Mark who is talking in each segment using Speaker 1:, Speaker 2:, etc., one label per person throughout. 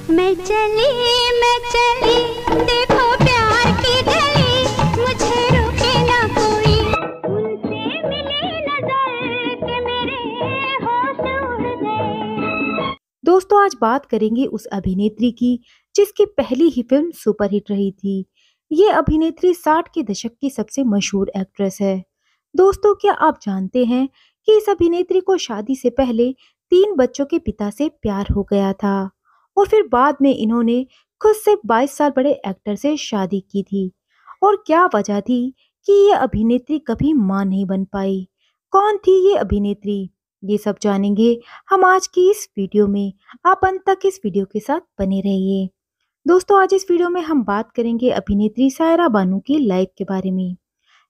Speaker 1: मैं चली देखो प्यार की गली, मुझे रोके ना कोई, उनसे मिली नजर के मेरे होश उड़ गए।
Speaker 2: दोस्तों आज बात करेंगे उस अभिनेत्री की जिसकी पहली ही फिल्म सुपरहिट रही थी। ये अभिनेत्री 60 के दशक की सबसे मशहूर एक्ट्रेस है। दोस्तों क्या आप जानते हैं कि इस अभिनेत्री को शादी से पहले 3 बच्चों के पिता से प्यार हो गया था और फिर बाद में इन्होंने खुद से 22 साल बड़े एक्टर से शादी की थी। और क्या वजह थी कि ये अभिनेत्री कभी मां नहीं बन पाई? कौन थी ये अभिनेत्री? ये सब जानेंगे हम आज की इस वीडियो में। आप अंत तक इस वीडियो के साथ बने रहिए। दोस्तों आज इस वीडियो में हम बात करेंगे अभिनेत्री सायरा बानू की लाइफ के बारे में।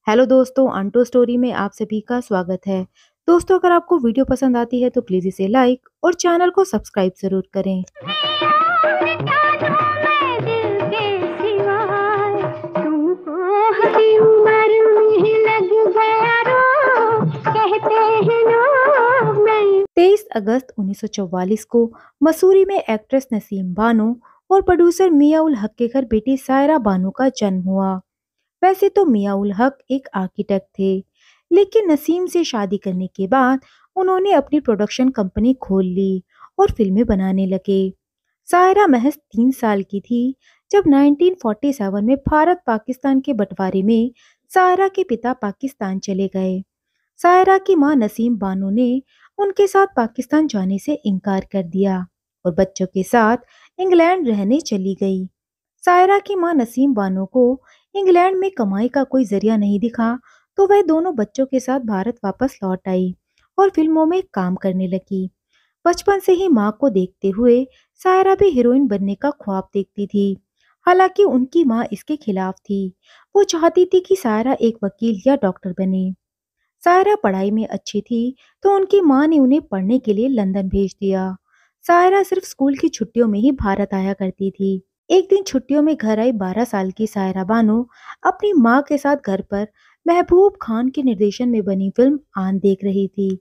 Speaker 2: हेलो दोस्तों, अंटो स्टोरी में आप सभी का स्वागत है। दोस्तों अगर आपको वीडियो पसंद आती है तो प्लीज इसे लाइक और चैनल को सब्सक्राइब जरूर करें।
Speaker 1: कहते हैं लोग मैं
Speaker 2: 23 अगस्त 1944 को मसूरी में एक्ट्रेस नसीम बानो और प्रोड्यूसर मियां उल हक के घर बेटी सायरा बानो का जन्म हुआ। वैसे तो मियां उल हक एक आर्किटेक्ट थे, लेकिन नसीम से शादी करने के बाद उन्होंने अपनी प्रोडक्शन कंपनी खोल ली और फिल्में बनाने लगे। सायरा महज 3 साल की थी जब 1947 में भारत पाकिस्तान के बंटवारे में सायरा के पिता पाकिस्तान चले गए। सायरा की मां नसीम बानो ने उनके साथ पाकिस्तान जाने से इनकार कर दिया और बच्चों के साथ इंग्लैंड रहने चली गई। सायरा की मां नसीम बानो को इंग्लैंड में कमाई का कोई जरिया नहीं दिखा तो वह दोनों बच्चों के साथ भारत वापस लौट आई और फिल्मों में काम करने लगी। बचपन से ही मां को देखते हुए सायरा भी हीरोइन बनने का ख्वाब देखती थी। हालांकि उनकी मां इसके खिलाफ थी। वो चाहती थी कि सायरा एक वकील या डॉक्टर बने। सायरा पढ़ाई में अच्छी थी तो उनकी मां ने उन्हें पढ़ने के लिए लंदन भेज दिया। सायरा सिर्फ स्कूल की छुट्टियों में ही भारत आया करती थी। एक दिन छुट्टियों में घर आई 12 साल की सायरा बानो अपनी मां के साथ घर पर महबूब खान के निर्देशन में बनी फिल्म आन देख रही थी।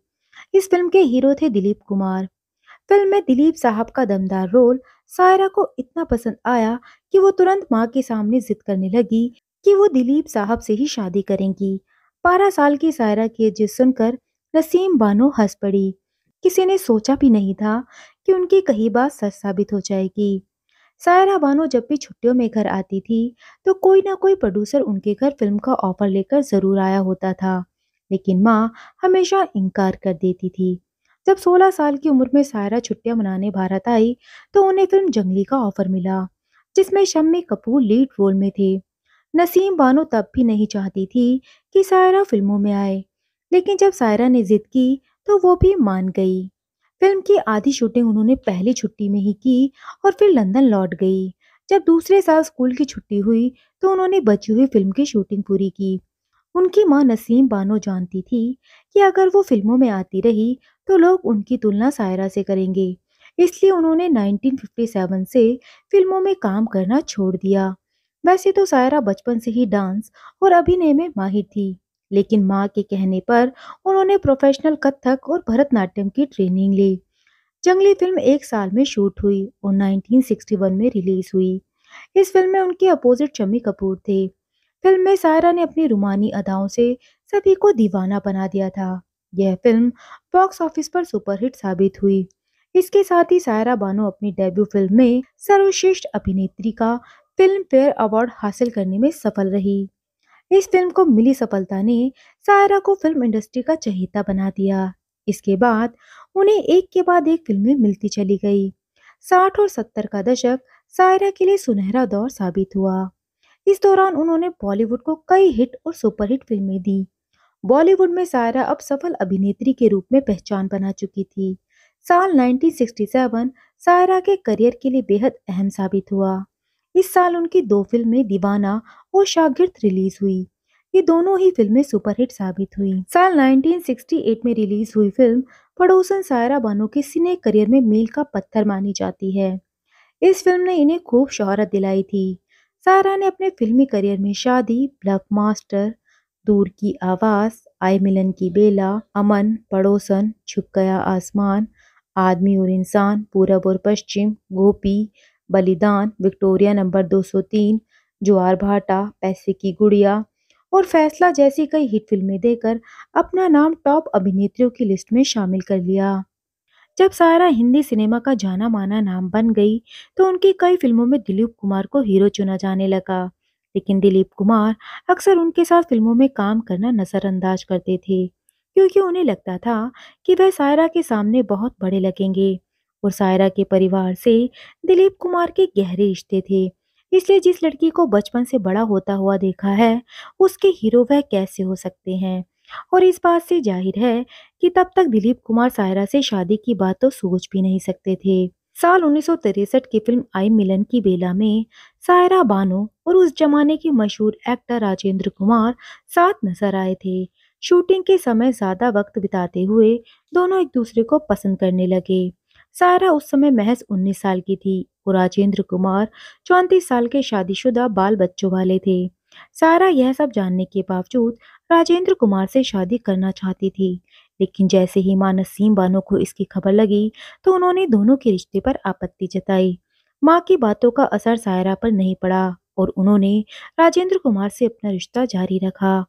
Speaker 2: इस फिल्म के हीरो थे दिलीप कुमार। फिल्म में दिलीप साहब का दमदार रोल सायरा को इतना पसंद आया कि वो तुरंत मां के सामने जिद करने लगी कि वो दिलीप साहब से ही शादी करेंगी। 12 साल की सायरा की ये जिद सुनकर नसीम बानो हंस पड़ी। किसी ने सोचा भी नहीं था कि उनकी कही बात सच साबित हो जाएगी। सायरा बानो जब भी छुट्टियों में घर आती थी तो कोई ना कोई प्रोड्यूसर उनके घर फिल्म का ऑफर लेकर जरूर आया होता था, लेकिन माँ हमेशा इनकार कर देती थी। जब 16 साल की उम्र में सायरा छुट्टियां मनाने भारत आई तो उन्हें फिल्म जंगली का ऑफर मिला, जिसमें शम्मी कपूर लीड रोल में थे। नसीम बानो तब भी नहीं चाहती थी कि सायरा फिल्मों में आए, लेकिन जब सायरा ने जिद की तो वो भी मान गई। फिल्म की आधी शूटिंग उन्होंने पहली छुट्टी में ही की और फिर लंदन लौट गई। जब दूसरे साल स्कूल की छुट्टी हुई तो उन्होंने बची हुई फिल्म की शूटिंग पूरी की। उनकी मां नसीम बानो जानती थी कि अगर वो फिल्मों में आती रही तो लोग उनकी तुलना सायरा से करेंगे, इसलिए उन्होंने 1957 से फिल्मों में काम करना छोड़ दिया। वैसे तो सायरा बचपन से ही डांस और अभिनय में माहिर थी, लेकिन मां के कहने पर उन्होंने प्रोफेशनल कथक और भरतनाट्यम की ट्रेनिंग ली। जंगली फिल्म 1 साल में शूट हुई और 1961 में रिलीज हुई। इस फिल्म में उनके अपोजिट शम्मी कपूर थे। फिल्म में सायरा ने अपनी रुमानी अदाओं से सभी को दीवाना बना दिया था। यह फिल्म बॉक्स ऑफिस पर सुपरहिट साबित हुई। इसके साथ ही सायरा बानो अपनी डेब्यू फिल्म में सर्वश्रेष्ठ अभिनेत्री का फिल्म फेयर अवार्ड हासिल करने में सफल रही। इस फिल्म को मिली सफलता ने सायरा को फिल्म इंडस्ट्री का चहेता बना दिया। इसके बाद उन्हें एक के बाद एक फिल्में मिलती चली गई। 60 और 70 का दशक सायरा के लिए सुनहरा दौर साबित हुआ। इस दौरान उन्होंने बॉलीवुड को कई हिट और सुपरहिट फिल्में दी। बॉलीवुड में सायरा अब सफल अभिनेत्री के रूप में पहचान बना चुकी थी। साल 1967 सायरा के करियर के लिए बेहद अहम साबित हुआ। इस साल उनकी 2 फिल्में दीवाना और शागिर्द रिलीज हुई। ये दोनों ही फिल्में सुपरहिट साबित हुई। साल 1968 में रिलीज हुई फिल्म पड़ोसन सायरा बानो के सिने करियर में मील का पत्थर मानी जाती है। इस फिल्म ने इन्हें खूब शोहरत दिलाई थी। सायरा ने अपने फिल्मी करियर में शादी, ब्लॉकबस्टर, दूर की आवाज, आए मिलन की बेला, अमन, पड़ोसन, छुप गया आसमान, आदमी और इंसान, पूरब और पश्चिम, गोपी, बलिदान, विक्टोरिया नंबर 203, ज्वार भाटा, पैसे की गुड़िया और फैसला जैसी कई हिट फिल्में देकर अपना नाम टॉप अभिनेत्रियों की लिस्ट में शामिल कर लिया। जब सायरा हिंदी सिनेमा का जाना माना नाम बन गई, तो उनकी कई फिल्मों में दिलीप कुमार को हीरो चुना जाने लगा। लेकिन दिलीप कुमार अक्सर उनके साथ फिल्मों में काम करना नजरअंदाज करते थे, क्योंकि उन्हें लगता था कि वह सायरा के सामने बहुत बड़े लगेंगे। और सायरा के परिवार से दिलीप कुमार के गहरे रिश्ते थे, इसलिए जिस लड़की को बचपन से बड़ा होता हुआ देखा है, उसके हीरो वह कैसे हो सकते हैं। और इस बात से जाहिर है कि तब तक दिलीप कुमार सायरा से शादी की बात तो सोच भी नहीं सकते थे। साल 1963 की फिल्म आई मिलन की बेला में सायरा बानो और उस जमाने के मशहूर एक्टर राजेंद्र कुमार साथ नजर आए थे। शूटिंग के समय ज्यादा वक्त बिताते हुए दोनों एक दूसरे को पसंद करने लगे। सायरा उस समय महज 19 साल की थी और राजेंद्र कुमार 34 साल के शादीशुदा बाल बच्चों वाले थे। सायरा यह सब जानने के बावजूद राजेंद्र कुमार से शादी करना चाहती थी, लेकिन जैसे ही मां नसीम बानो को इसकी खबर लगी, तो उन्होंने दोनों के रिश्ते पर आपत्ति जताई। मां की बातों का असर सायरा पर नहीं पड़ा और उन्होंने राजेंद्र कुमार से अपना रिश्ता जारी रखा।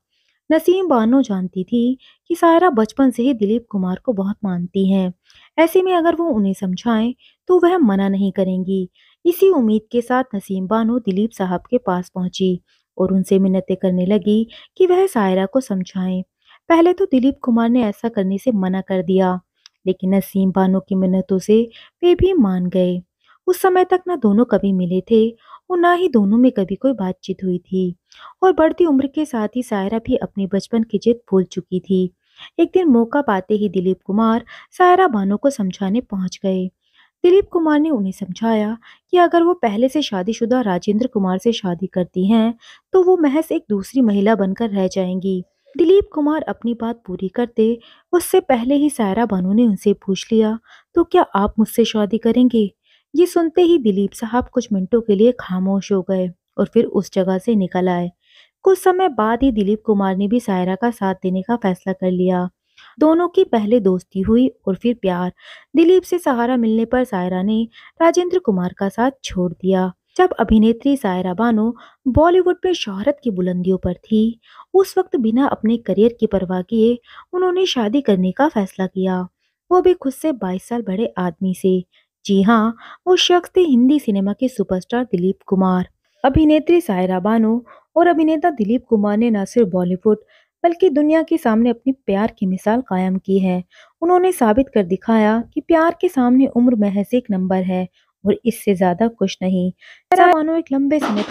Speaker 2: नसीम बानो जानती थी कि सायरा बचपन से ही दिलीप कुमार को बहुत मानती हैं। ऐसे में अगर वो उन्हें समझाएं, तो वह मना नहीं करेंगी। इसी उम्मीद के साथ नसीम बानो दिलीप साहब के पास पहुंची और उनसे मिन्नतें करने लगी कि वह सायरा को समझाएं। पहले तो दिलीप कुमार ने ऐसा करने से मना कर दिया, लेकिन नसीम बानो की मिन्नतों से वे भी मान गए। उस समय तक ना दोनों कभी मिले थे और ना ही दोनों में कभी कोई बातचीत हुई थी। और बढ़ती उम्र के साथ ही सायरा भी अपनी बचपन की जिद भूल चुकी थी। एक दिन मौका पाते ही दिलीप कुमार सायरा बानो को समझाने पहुंच गए। दिलीप कुमार ने उन्हें समझाया कि अगर वो पहले से शादीशुदा राजेंद्र कुमार से शादी करती हैं, तो वो महज एक दूसरी महिला बनकर रह जाएंगी। दिलीप कुमार अपनी बात पूरी करते उससे पहले ही सायरा बानो ने उनसे पूछ लिया, तो क्या आप मुझसे शादी करेंगे? ये सुनते ही दिलीप साहब कुछ मिनटों के लिए खामोश हो गए और फिर उस जगह से निकल आए। कुछ समय बाद ही दिलीप कुमार ने भी सायरा का साथ देने का फैसला कर लिया। दोनों की पहले दोस्ती हुई और फिर प्यार। दिलीप से सहारा मिलने पर सायरा ने राजेंद्र कुमार का साथ छोड़ दिया। जब अभिनेत्री सायरा बानो बॉलीवुड में शोहरत की बुलंदियों पर थी, उस वक्त बिना अपने करियर की परवाह किए उन्होंने शादी करने का फैसला किया, वो भी खुद से 22 साल बड़े आदमी से। जी हाँ, वो शख्स थे हिंदी सिनेमा के सुपरस्टार दिलीप कुमार। अभिनेत्री सायरा बानो और अभिनेता दिलीप कुमार ने न सिर्फ बॉलीवुड बल्कि दुनिया के सामने अपनी प्यार की मिसाल कायम की है। उन्होंने साबित कर दिखाया कि प्यार के सामने उम्र महज एक नंबर है और इससे ज्यादा कुछ नहीं। सायरा बानो एक लंबे समय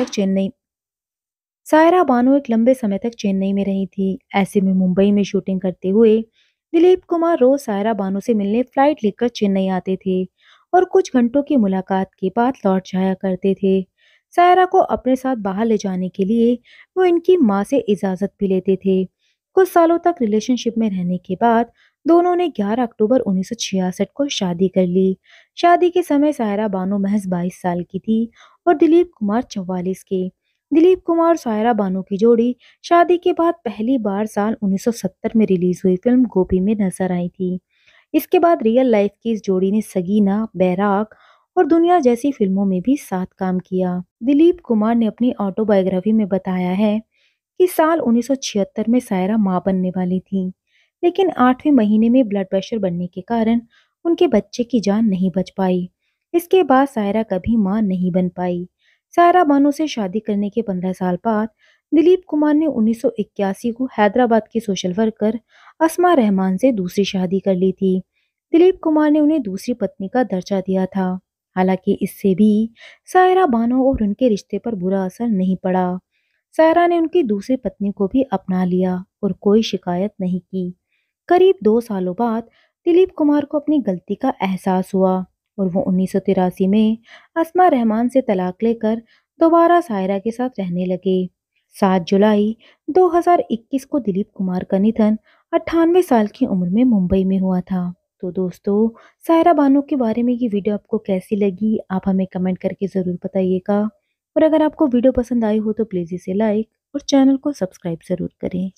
Speaker 2: तक चेन्नई में रही थी। ऐसे में मुंबई में शूटिंग करते हुए दिलीप कुमार रोज सायरा बानो से मिलने फ्लाइट लेकर चेन्नई आते थे और कुछ घंटों की मुलाकात के बाद लौट जाया करते थे। सायरा को अपने साथ बाहर ले जाने के लिए वो इनकी माँ से इजाजत भी लेते थे। कुछ सालों तक रिलेशनशिप में रहने के बाद दोनों ने 11 अक्टूबर 1966 को शादी कर ली। शादी के समय सायरा बानो महज 22 साल की थी और दिलीप कुमार 44 के। दिलीप कुमार और सायरा बानो की जोड़ी शादी के बाद पहली बार साल 1970 में रिलीज हुई फिल्म गोपी में नजर आई थी। इसके बाद रियल लाइफ की इस जोड़ी ने सगीना, बैराग और दुनिया जैसी फिल्मों में भी साथ काम किया। दिलीप कुमार ने अपनी ऑटोबायोग्राफी में बताया है कि साल 1976 में सायरा मां बनने वाली थी, लेकिन 8वें महीने में ब्लड प्रेशर बढ़ने के कारण उनके बच्चे की जान नहीं बच पाई। इसके बाद सायरा कभी मां नहीं बन पाई। सायरा बानो से शादी करने के 15 साल बाद दिलीप कुमार ने 1981 को हैदराबाद की सोशल वर्कर अस्मा रहमान से दूसरी शादी कर ली थी। दिलीप कुमार ने उन्हें दूसरी पत्नी का दर्जा दिया था। हालांकि इससे भी सायरा बानो और उनके रिश्ते पर बुरा असर नहीं पड़ा। सायरा ने उनकी दूसरी पत्नी को भी अपना लिया और कोई शिकायत नहीं की। करीब 2 सालों बाद दिलीप कुमार को अपनी गलती का एहसास हुआ और वो 1983 में अस्मा रहमान से तलाक लेकर दोबारा सायरा के साथ रहने लगे। 7 जुलाई 2021 को दिलीप कुमार का निधन 98 साल की उम्र में मुंबई में हुआ था। तो दोस्तों, सायरा बानो के बारे में ये वीडियो आपको कैसी लगी, आप हमें कमेंट करके ज़रूर बताइएगा। और अगर आपको वीडियो पसंद आई हो तो प्लीज़ इसे लाइक और चैनल को सब्सक्राइब ज़रूर करें।